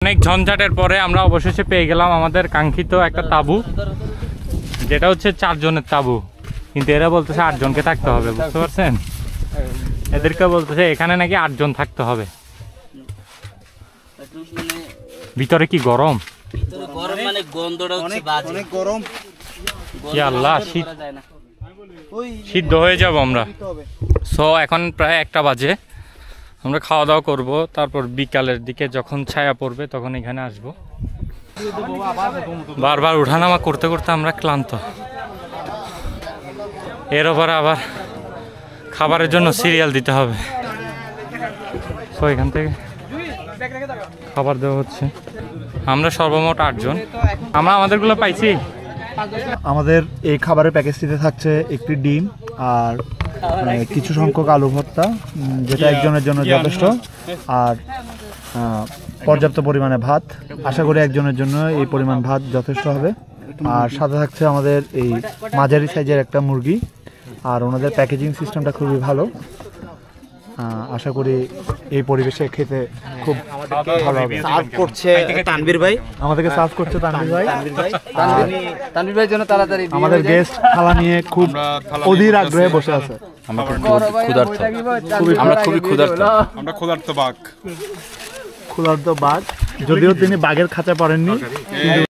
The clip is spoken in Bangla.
অনেক ঝঞ্ঝাটের পরে আমরা অবশেষে পেয়ে গেলাম আমাদের কাঙ্ক্ষিত একটা তাঁবু, যেটা হচ্ছে 4 জনের তাঁবু, কিন্তু এরা বলতেছে 8 জনকে থাকতে হবে। বুঝতে পারছেন? এদেরকে বলতেছে এখানে নাকি 8 জন থাকতে হবে। ভিতরে কি গরম? আল্লাহ, সিদ্ধ হয়ে যাব আমরা। সো এখন প্রায় 1টা বাজে, আমরা খাওয়া দাওয়া করবো, তারপর বিকালের দিকে যখন ছায়া পড়বে তখন এখানে আসব। বারবার উঠানামা করতে করতে আমরা ক্লান্ত। এর ওপর আবার খাবারের জন্য সিরিয়াল দিতে হবে। তো এখান থেকে খাবার দেওয়া হচ্ছে। আমরা সর্বমোট 8 জন। আমরা আমাদেরগুলো পাইছি। আমাদের এই খাবারের প্যাকেজটিতে থাকছে একটি ডিম আর কিছু সংখ্যক আলু ভর্তা, যেটা একজনের জন্য যথেষ্ট, আর পর্যাপ্ত পরিমাণে ভাত। আশা করি একজনের জন্য এই পরিমাণ ভাত যথেষ্ট হবে। আর সাথে থাকছে আমাদের এই মাঝারি সাইজের একটা মুরগি। আর ওনাদের প্যাকেজিং সিস্টেমটা খুবই ভালো। আশা করি এই পরিবেশে খেতে খুব ভালো হবে। সার্ভ করছে তানভীর ভাই, আমাদেরকে সার্ভ করছে তানভীর ভাই। তানভীর ভাইয়ের জন্য তাড়াতাড়ি আমাদের গেস্ট খালা নিয়ে খুব অধীর আগ্রহে বসে আছে। আমরা খুবই ক্ষুধার্ত বাঘ। ক্ষুধার্ত বাঘ, যদিও তিনি বাঘের খাঁচা পড়েননি।